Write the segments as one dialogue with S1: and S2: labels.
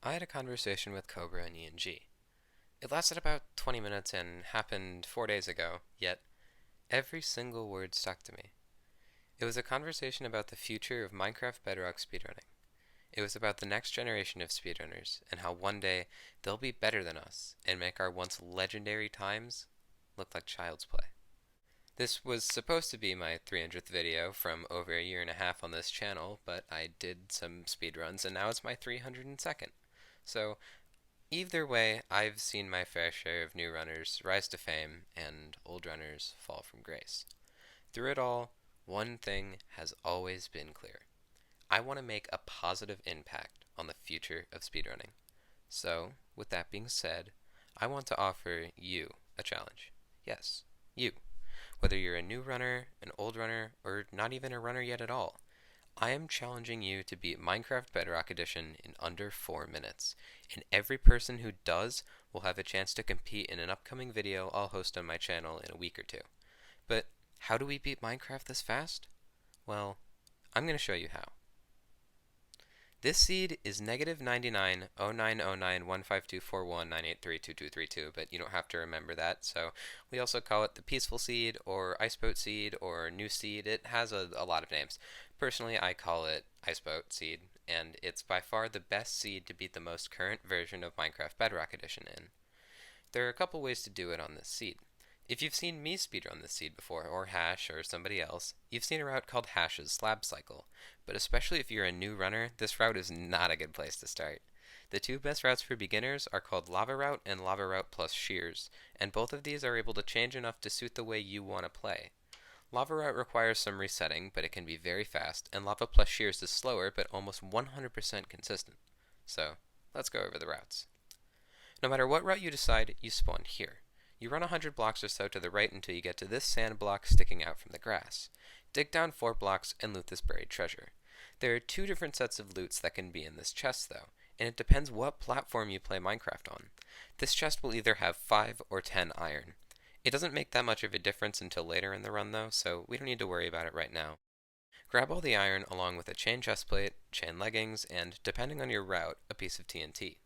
S1: I had a conversation with Cobra and ENG. It lasted about 20 minutes and happened 4 days ago, yet every single word stuck to me. It was a conversation about the future of Minecraft Bedrock speedrunning. It was about the next generation of speedrunners and how one day they'll be better than us and make our once legendary times look like child's play. This was supposed to be my 300th video from over a year and a half on this channel, but I did some speedruns and now it's my 302nd. So either way, I've seen my fair share of new runners rise to fame and old runners fall from grace. Through it all, one thing has always been clear. I want to make a positive impact on the future of speedrunning. So, with that being said, I want to offer you a challenge. Yes, you. Whether you're a new runner, an old runner, or not even a runner yet at all, I am challenging you to beat Minecraft Bedrock Edition in under 4 minutes, and every person who does will have a chance to compete in an upcoming video I'll host on my channel in a week or two. But how do we beat Minecraft this fast? Well, I'm going to show you how. This seed is -990909152419832232, but you don't have to remember that, so we also call it the Peaceful Seed, or Iceboat Seed, or New Seed. It has a lot of names. Personally, I call it Iceboat Seed, and it's by far the best seed to beat the most current version of Minecraft Bedrock Edition in. There are a couple ways to do it on this seed. If you've seen me speedrun this seed before, or Hash, or somebody else, you've seen a route called Hash's Slab Cycle. But especially if you're a new runner, this route is not a good place to start. The two best routes for beginners are called Lava Route and Lava Route plus Shears, and both of these are able to change enough to suit the way you want to play. Lava Route requires some resetting, but it can be very fast, and Lava plus Shears is slower, but almost 100% consistent. So, let's go over the routes. No matter what route you decide, you spawn here. You run 100 blocks or so to the right until you get to this sand block sticking out from the grass. Dig down 4 blocks and loot this buried treasure. There are 2 different sets of loots that can be in this chest though, and it depends what platform you play Minecraft on. This chest will either have 5 or 10 iron. It doesn't make that much of a difference until later in the run though, so we don't need to worry about it right now. Grab all the iron along with a chain chestplate, chain leggings, and, depending on your route, a piece of TNT.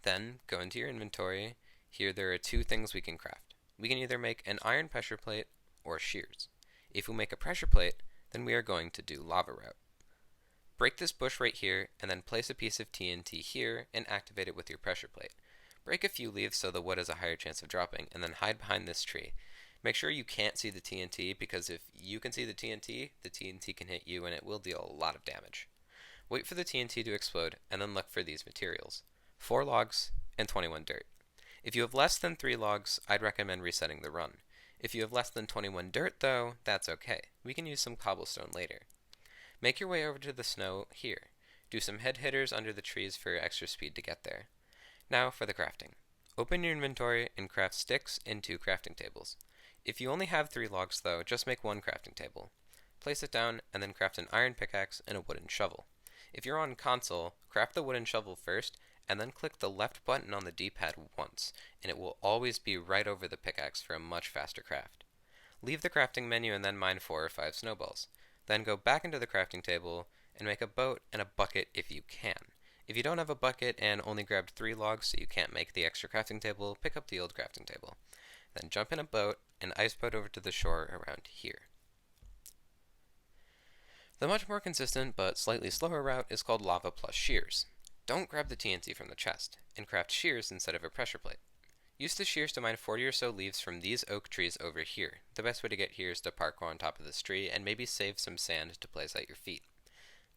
S1: Then, go into your inventory. Here there are 2 things we can craft. We can either make an iron pressure plate or shears. If we make a pressure plate, then we are going to do Lava Route. Break this bush right here and then place a piece of TNT here and activate it with your pressure plate. Break a few leaves so the wood has a higher chance of dropping, and then hide behind this tree. Make sure you can't see the TNT, because if you can see the TNT can hit you and it will deal a lot of damage. Wait for the TNT to explode and then look for these materials. 4 logs and 21 dirt. If you have less than 3 logs, I'd recommend resetting the run. If you have less than 21 dirt though, that's okay. We can use some cobblestone later. Make your way over to the snow here. Do some head hitters under the trees for extra speed to get there. Now for the crafting. Open your inventory and craft sticks and 2 crafting tables. If you only have 3 logs though, just make 1 crafting table. Place it down and then craft an iron pickaxe and a wooden shovel. If you're on console, craft the wooden shovel first, and then click the left button on the D-pad once, and it will always be right over the pickaxe for a much faster craft. Leave the crafting menu and then mine 4 or 5 snowballs. Then go back into the crafting table and make a boat and a bucket if you can. If you don't have a bucket and only grabbed 3 logs so you can't make the extra crafting table, pick up the old crafting table. Then jump in a boat and ice boat over to the shore around here. The much more consistent but slightly slower route is called Lava plus Shears. Don't grab the TNT from the chest, and craft shears instead of a pressure plate. Use the shears to mine 40 or so leaves from these oak trees over here. The best way to get here is to parkour on top of this tree, and maybe save some sand to place at your feet.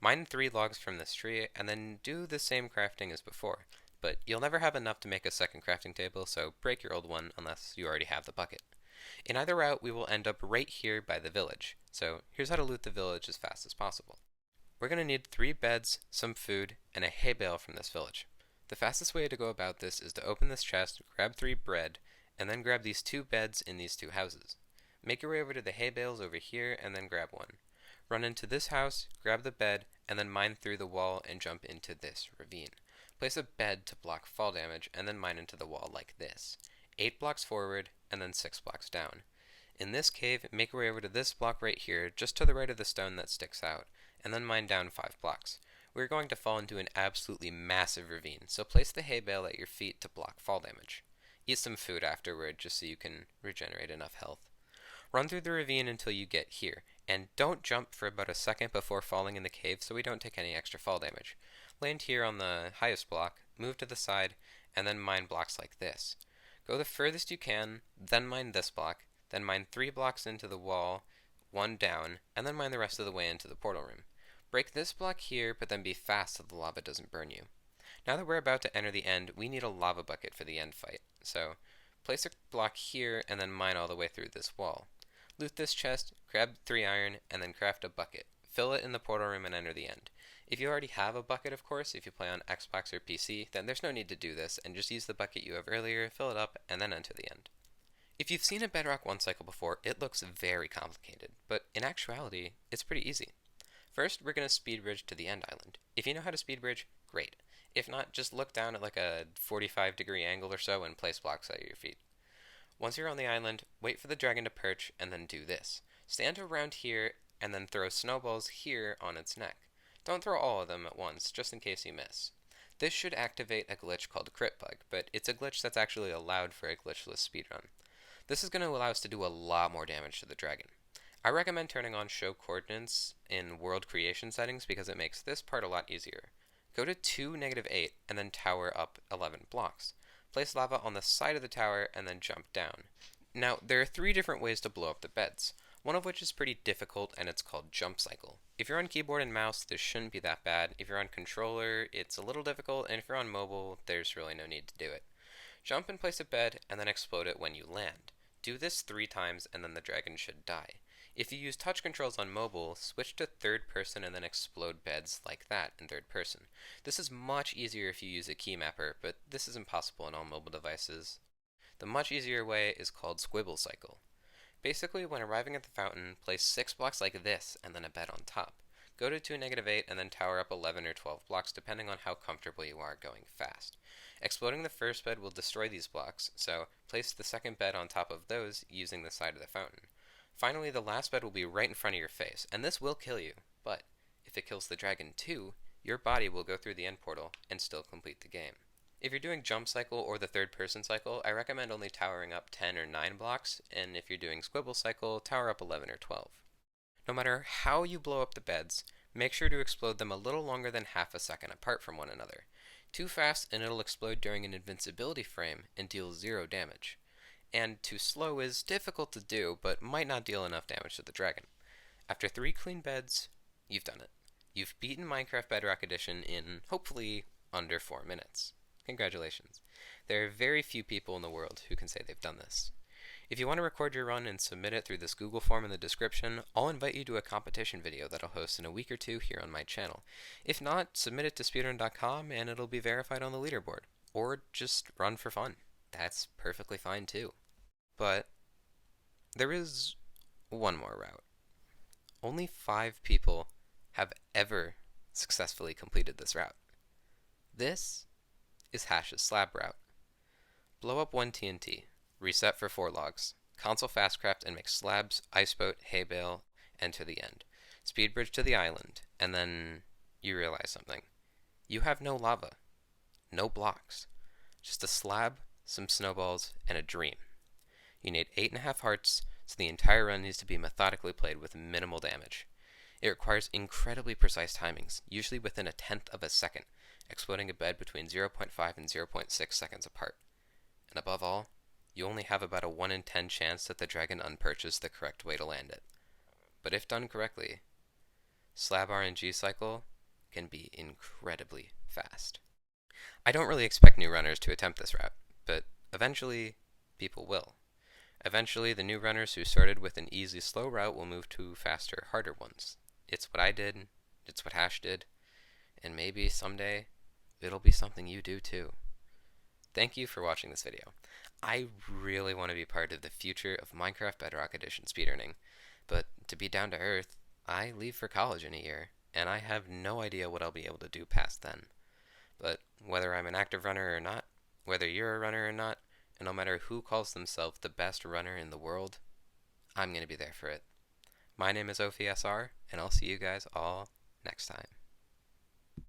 S1: Mine 3 logs from this tree, and then do the same crafting as before, but you'll never have enough to make a second crafting table, so break your old one unless you already have the bucket. In either route, we will end up right here by the village, so here's how to loot the village as fast as possible. We're going to need 3 beds, some food, and a hay bale from this village. The fastest way to go about this is to open this chest, grab 3 bread, and then grab these 2 beds in these 2 houses. Make your way over to the hay bales over here and then grab one. Run into this house, grab the bed, and then mine through the wall and jump into this ravine. Place a bed to block fall damage and then mine into the wall like this. 8 blocks forward and then 6 blocks down. In this cave, make your way over to this block right here, just to the right of the stone that sticks out, and then mine down 5 blocks. we're going to fall into an absolutely massive ravine, so place the hay bale at your feet to block fall damage. Eat some food afterward just so you can regenerate enough health. Run through the ravine until you get here, and don't jump for about a second before falling in the cave so we don't take any extra fall damage. Land here on the highest block, move to the side, and then mine blocks like this. Go the furthest you can, then mine this block, then mine 3 blocks into the wall, 1 down, and then mine the rest of the way into the portal room. Break this block here, but then be fast so the lava doesn't burn you. Now that we're about to enter the end, we need a lava bucket for the end fight. So, place a block here and then mine all the way through this wall. Loot this chest, grab 3 iron, and then craft a bucket. Fill it in the portal room and enter the end. If you already have a bucket, of course, if you play on Xbox or PC, then there's no need to do this, and just use the bucket you have earlier, fill it up, and then enter the end. If you've seen a Bedrock 1 cycle before, it looks very complicated, but in actuality, it's pretty easy. First, we're going to speed bridge to the end island. If you know how to speed bridge, great. If not, just look down at like a 45-degree angle or so and place blocks at your feet. Once you're on the island, wait for the dragon to perch and then do this. Stand around here and then throw snowballs here on its neck. Don't throw all of them at once, just in case you miss. This should activate a glitch called Crit Bug, but it's a glitch that's actually allowed for a glitchless speedrun. This is going to allow us to do a lot more damage to the dragon. I recommend turning on Show Coordinates in World Creation settings because it makes this part a lot easier. Go to 2, -8, and then tower up 11 blocks. Place lava on the side of the tower and then jump down. Now, there are 3 different ways to blow up the beds, one of which is pretty difficult and it's called Jump Cycle. If you're on keyboard and mouse, this shouldn't be that bad. If you're on controller, it's a little difficult, and if you're on mobile, there's really no need to do it. Jump and place a bed and then explode it when you land. Do this 3 times and then the dragon should die. If you use touch controls on mobile, switch to third person and then explode beds like that in third person. This is much easier if you use a key mapper, but this is impossible on all mobile devices. The much easier way is called Skwibble Cycle. Basically, when arriving at the fountain, place 6 blocks like this and then a bed on top. Go to 2, -8 and then tower up 11 or 12 blocks depending on how comfortable you are going fast. Exploding the first bed will destroy these blocks, so place the second bed on top of those using the side of the fountain. Finally, the last bed will be right in front of your face, and this will kill you, but if it kills the dragon too, your body will go through the end portal and still complete the game. If you're doing Jump Cycle or the third person cycle, I recommend only towering up 10 or 9 blocks, and if you're doing Skwibble Cycle, tower up 11 or 12. No matter how you blow up the beds, make sure to explode them a little longer than half a second apart from one another. Too fast and it'll explode during an invincibility frame and deal 0 damage. And too slow is difficult to do, but might not deal enough damage to the dragon. After 3 clean beds, you've done it. You've beaten Minecraft Bedrock Edition in, hopefully, under 4 minutes. Congratulations. There are very few people in the world who can say they've done this. If you want to record your run and submit it through this Google form in the description, I'll invite you to a competition video that I'll host in a week or 2 here on my channel. If not, submit it to speedrun.com and it'll be verified on the leaderboard. Or just run for fun. That's perfectly fine too. But there is one more route. Only 5 people have ever successfully completed this route. This is Hash's Slab Route. Blow up 1 TNT, reset for 4 logs, console fastcraft and make slabs, iceboat, hay bale, enter the end. Speed bridge to the island, and then you realize something. You have no lava, no blocks, just a slab, some snowballs, and a dream. You need 8.5 hearts, so the entire run needs to be methodically played with minimal damage. It requires incredibly precise timings, usually within 1/10 of a second, exploding a bed between 0.5 and 0.6 seconds apart. And above all, you only have about a 1 in 10 chance that the dragon unperches the correct way to land it. But if done correctly, Slab RNG cycle can be incredibly fast. I don't really expect new runners to attempt this route, but eventually people will. Eventually, the new runners who started with an easy, slow route will move to faster, harder ones. It's what I did, it's what Hash did, and maybe someday it'll be something you do too. Thank you for watching this video. I really want to be part of the future of Minecraft Bedrock Edition speedrunning, but to be down to earth, I leave for college in a year, and I have no idea what I'll be able to do past then. But whether I'm an active runner or not, whether you're a runner or not, and no matter who calls themselves the best runner in the world, I'm going to be there for it. My name is OFSR, and I'll see you guys all next time.